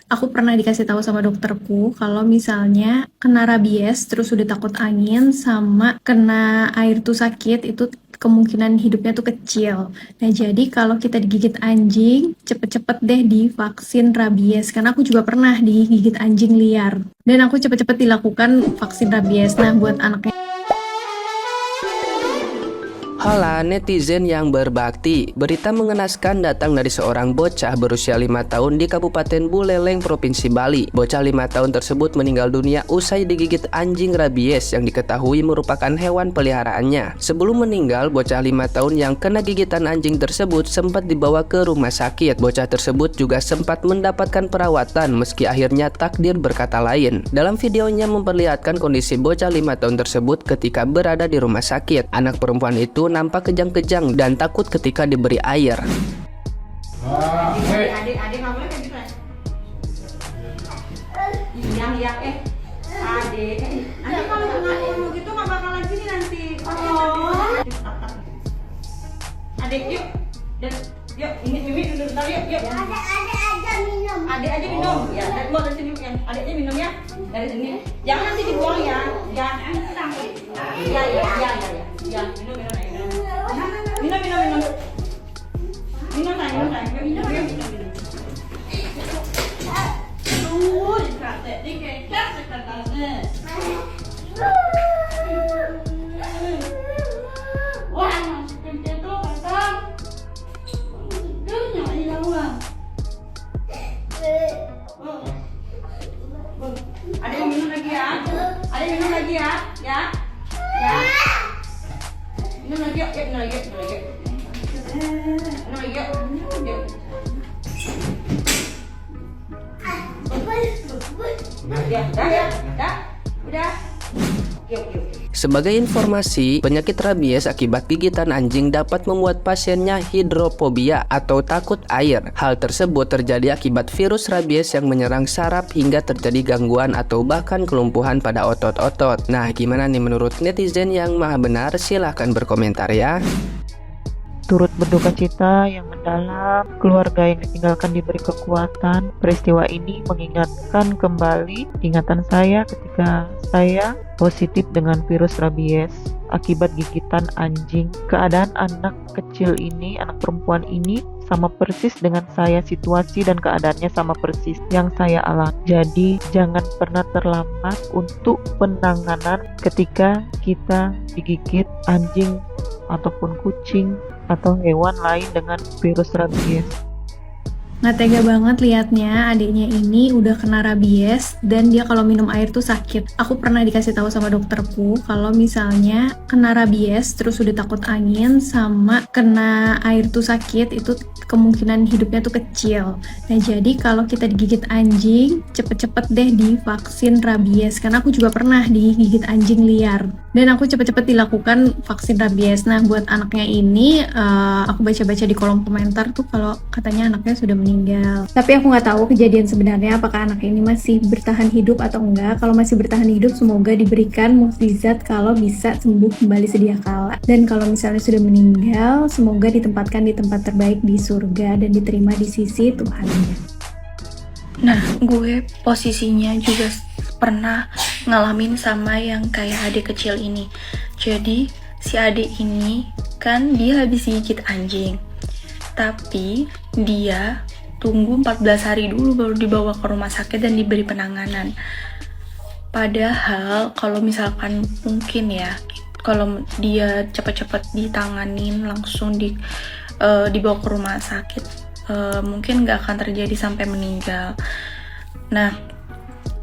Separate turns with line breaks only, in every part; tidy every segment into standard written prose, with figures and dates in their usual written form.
Aku pernah dikasih tahu sama dokterku kalau misalnya kena rabies terus udah takut angin sama kena air tuh sakit itu kemungkinan hidupnya tuh kecil. Nah, jadi kalau kita digigit anjing, cepet-cepet deh divaksin rabies. Karena aku juga pernah digigit anjing liar. Dan aku cepet-cepet dilakukan vaksin rabies. Nah, buat anaknya
Hola netizen yang berbakti, berita mengenaskan datang dari seorang bocah berusia 5 tahun di Kabupaten Buleleng, Provinsi Bali. Bocah 5 tahun tersebut meninggal dunia usai digigit anjing rabies yang diketahui merupakan hewan peliharaannya. Sebelum meninggal, bocah 5 tahun yang kena gigitan anjing tersebut sempat dibawa ke rumah sakit. Bocah tersebut juga sempat mendapatkan perawatan meski akhirnya takdir berkata lain. Dalam videonya memperlihatkan kondisi bocah 5 tahun tersebut ketika berada di rumah sakit. Anak perempuan itu nampak kejang-kejang dan takut ketika diberi air.
Adik nggak boleh kayak gitu ya? Iya, adik. Nanti kalau ngomong gitu nggak bakalan gini nanti. Oh. Adik, yuk. Yuk, ini Mimi duduk bentar yuk. Adik aja minum. Ya, mau dari sini ya. Adik aja minum ya. Dari sini. Jangan nanti dibuang ya. Ya. Ya, minum. Minum sayang. Tuh, cantik dikekek sekarangnya. Wah, masih kencet tuh, kantong. Duh, hilang lah. Ada yang minum lagi ya? Ada yang minum lagi ya? Ya? Minum lagi yuk, minum lagi. Udah. Yuk.
Sebagai informasi, penyakit rabies akibat gigitan anjing dapat membuat pasiennya hidrofobia atau takut air. Hal tersebut terjadi akibat virus rabies yang menyerang saraf hingga terjadi gangguan atau bahkan kelumpuhan pada otot-otot. Nah, gimana nih menurut netizen yang maha benar? Silahkan berkomentar ya.
Turut berduka cita yang mendalam, keluarga yang ditinggalkan diberi kekuatan. Peristiwa ini mengingatkan kembali ingatan saya ketika saya positif dengan virus rabies akibat gigitan anjing. Keadaan anak kecil ini, anak perempuan ini sama persis dengan saya, situasi dan keadaannya sama persis yang saya alami. Jadi jangan pernah terlambat untuk penanganan ketika kita digigit anjing ataupun kucing atau hewan lain dengan virus rabies.
nggak tega banget liatnya adiknya ini udah kena rabies dan dia kalau minum air tuh sakit. Aku pernah dikasih tahu sama dokterku kalau misalnya kena rabies terus udah takut angin sama kena air tuh sakit itu kemungkinan hidupnya tuh kecil. Nah, jadi kalau kita digigit anjing, cepet-cepet deh divaksin rabies. Karena aku juga pernah digigit anjing liar. Dan aku cepet-cepet dilakukan vaksin rabies. Nah, buat anaknya ini, aku baca-baca di kolom komentar tuh kalau katanya anaknya sudah meninggal. Tapi aku nggak tahu kejadian sebenarnya apakah anak ini masih bertahan hidup atau enggak. Kalau masih bertahan hidup, semoga diberikan mukjizat kalau bisa sembuh kembali sedia kala. Dan kalau misalnya sudah meninggal, semoga ditempatkan di tempat terbaik di surga dan diterima di sisi Tuhannya.
Nah, gue posisinya juga pernah ngalamin sama yang kayak adik kecil ini. Jadi, si adik ini kan dia habis gigit anjing. Tapi dia tunggu 14 hari dulu baru dibawa ke rumah sakit dan diberi penanganan. Padahal kalau misalkan mungkin ya, kalau dia cepat-cepat ditanganin langsung dibawa ke rumah sakit, mungkin nggak akan terjadi sampai meninggal. Nah,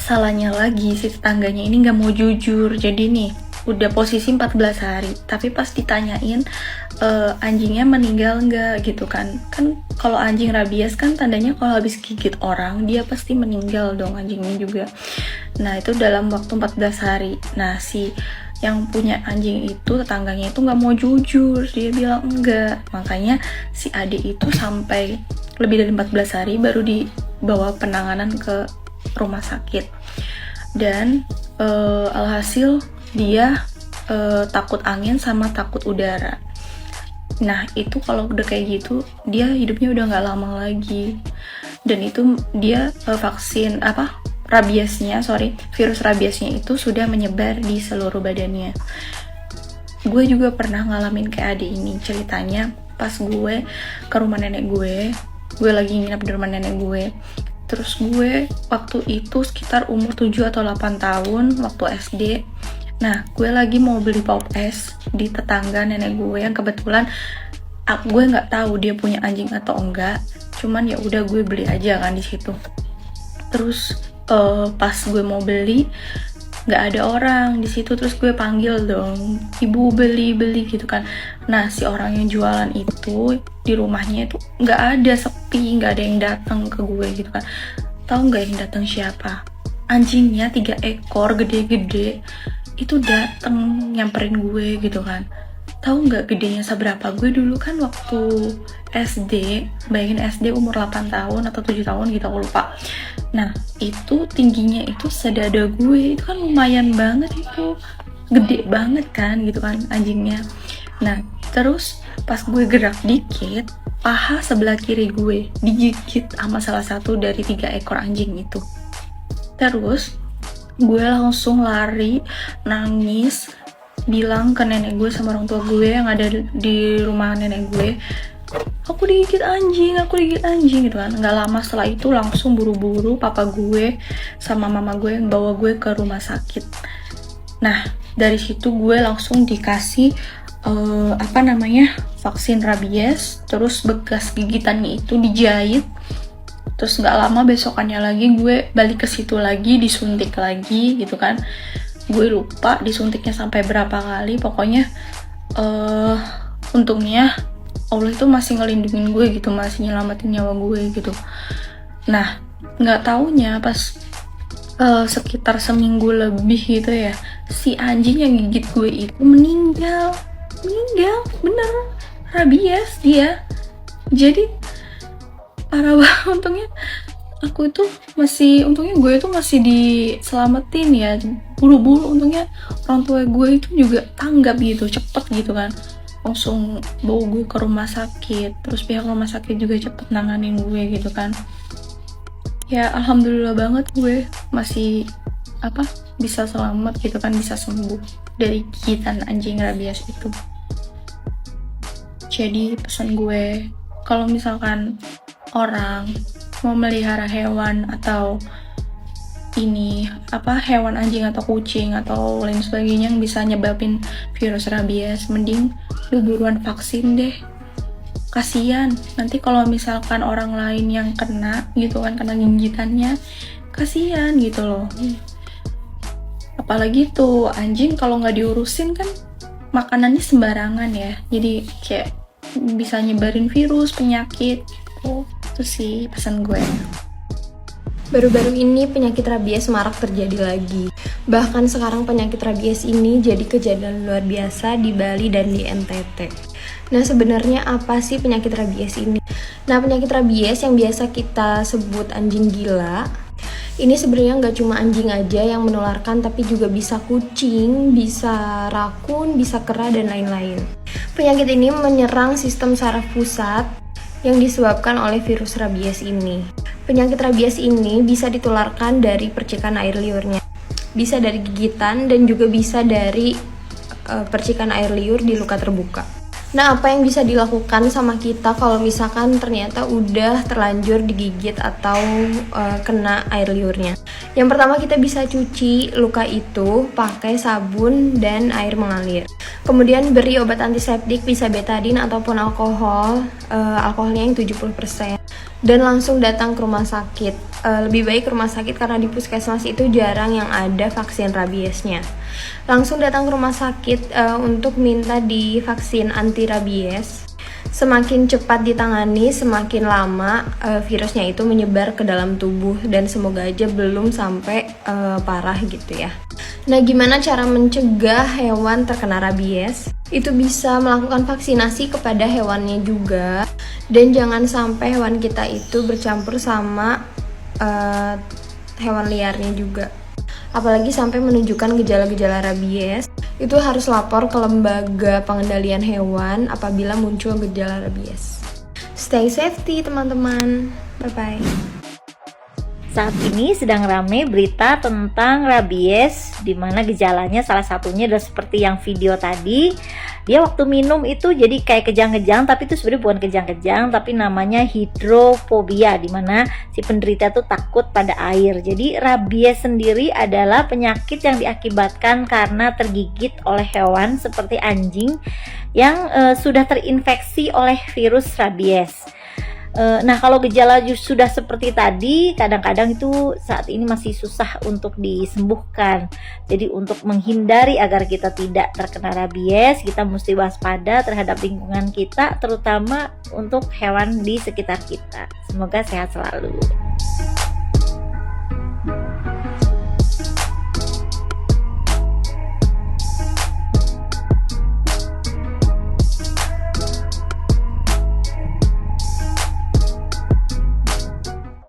salahnya lagi si tetangganya ini nggak mau jujur. Jadi nih udah posisi 14 hari tapi pas ditanyain anjingnya meninggal nggak gitu kan kalau anjing rabies kan tandanya kalau habis gigit orang dia pasti meninggal dong anjingnya juga. Nah, itu dalam waktu 14 hari. Nah, si yang punya anjing itu tetangganya itu nggak mau jujur, dia bilang enggak. Makanya si adik itu sampai lebih dari 14 hari baru dibawa penanganan ke rumah sakit. Dan alhasil dia takut angin sama takut udara. Nah, itu kalau udah kayak gitu dia hidupnya udah nggak lama lagi. dan itu dia vaksin virus rabiesnya itu sudah menyebar di seluruh badannya. Gue juga pernah ngalamin kayak adik ini. Ceritanya pas gue ke rumah nenek gue lagi nginep di rumah nenek gue. Terus gue waktu itu sekitar umur 7 atau 8 tahun waktu SD. Nah, gue lagi mau beli pop es di tetangga nenek gue yang kebetulan gue nggak tahu dia punya anjing atau enggak. Cuman ya udah gue beli aja kan di situ. Terus pas gue mau beli nggak ada orang di situ, terus gue panggil dong, ibu beli gitu kan. Nah, si orang yang jualan itu di rumahnya itu nggak ada, sepi, nggak ada yang datang ke gue gitu kan. Tahu nggak yang datang siapa? Anjingnya 3 ekor gede-gede itu datang nyamperin gue gitu kan. Tahu nggak gedenya seberapa? Gue dulu kan waktu SD, bayangin SD umur 8 tahun atau 7 tahun gitu, aku lupa. Nah, itu tingginya itu sedada gue, itu kan lumayan banget, itu gede banget kan gitu kan anjingnya. Nah, terus pas gue gerak dikit, paha sebelah kiri gue digigit sama salah satu dari 3 ekor anjing itu. Terus gue langsung lari, nangis, bilang ke nenek gue sama orang tua gue yang ada di rumah nenek gue, aku digigit anjing gitu kan. Nggak lama setelah itu langsung buru-buru papa gue sama mama gue yang bawa gue ke rumah sakit. Nah, dari situ gue langsung dikasih vaksin rabies. Terus bekas gigitannya itu dijahit. Terus nggak lama besokannya lagi gue balik ke situ lagi, disuntik lagi gitu kan. Gue lupa disuntiknya sampai berapa kali, pokoknya untungnya Allah itu masih ngelindungin gue gitu, masih nyelamatin nyawa gue gitu. Nah, nggak taunya pas sekitar seminggu lebih gitu ya, si anjing yang gigit gue itu meninggal bener, rabies dia. Jadi parah banget. Untungnya gue itu masih diselamatin ya, buru-buru. Untungnya orang tua gue itu juga tanggap gitu, cepet gitu kan, langsung bawa gue ke rumah sakit. Terus pihak rumah sakit juga cepet nanganin gue gitu kan. Ya alhamdulillah banget gue masih bisa selamat gitu kan, bisa sembuh dari gigitan anjing rabies itu. Jadi pesan gue, kalau misalkan orang mau melihara hewan atau hewan anjing atau kucing atau lain sebagainya yang bisa nyebabin virus rabies, mending lu buruan vaksin deh. Kasian nanti kalau misalkan orang lain yang kena gitu kan, kena gigitannya, kasian gitu loh. Apalagi tuh anjing kalau nggak diurusin kan makanannya sembarangan ya, jadi kayak bisa nyebarin virus, penyakit gitu. Itu sih pesan gue.
Baru-baru ini penyakit rabies marak terjadi lagi. Bahkan sekarang penyakit rabies ini jadi kejadian luar biasa di Bali dan di NTT. Nah, sebenarnya apa sih penyakit rabies ini? Nah, penyakit rabies yang biasa kita sebut anjing gila, ini sebenarnya nggak cuma anjing aja yang menularkan, tapi juga bisa kucing, bisa rakun, bisa kera, dan lain-lain. Penyakit ini menyerang sistem saraf pusat yang disebabkan oleh virus rabies ini. Penyakit rabies ini bisa ditularkan dari percikan air liurnya, bisa dari gigitan, dan juga bisa dari percikan air liur di luka terbuka. Nah, apa yang bisa dilakukan sama kita kalau misalkan ternyata udah terlanjur digigit atau kena air liurnya? Yang pertama, kita bisa cuci luka itu pakai sabun dan air mengalir. Kemudian beri obat antiseptik, bisa betadin ataupun alkoholnya yang 70%. Dan langsung datang ke rumah sakit. Lebih baik ke rumah sakit karena di puskesmas itu jarang yang ada vaksin rabiesnya. Langsung datang ke rumah sakit untuk minta divaksin anti rabies. Semakin cepat ditangani, semakin lama virusnya itu menyebar ke dalam tubuh, dan semoga aja belum sampai parah gitu ya. Nah, gimana cara mencegah hewan terkena rabies? Itu bisa melakukan vaksinasi kepada hewannya juga, dan jangan sampai hewan kita itu bercampur sama hewan liarnya juga. Apalagi sampai menunjukkan gejala-gejala rabies, itu harus lapor ke lembaga pengendalian hewan apabila muncul gejala rabies. Stay safety teman-teman, bye-bye.
Saat ini sedang ramai berita tentang rabies, di mana gejalanya salah satunya adalah seperti yang video tadi. Dia waktu minum itu jadi kayak kejang-kejang, tapi itu sebenarnya bukan kejang-kejang, tapi namanya hidrofobia, di mana si penderita tuh takut pada air. Jadi rabies sendiri adalah penyakit yang diakibatkan karena tergigit oleh hewan seperti anjing yang sudah terinfeksi oleh virus rabies. Nah, kalau gejala sudah seperti tadi, kadang-kadang itu saat ini masih susah untuk disembuhkan. Jadi untuk menghindari agar kita tidak terkena rabies, kita mesti waspada terhadap lingkungan kita, terutama untuk hewan di sekitar kita. Semoga sehat selalu.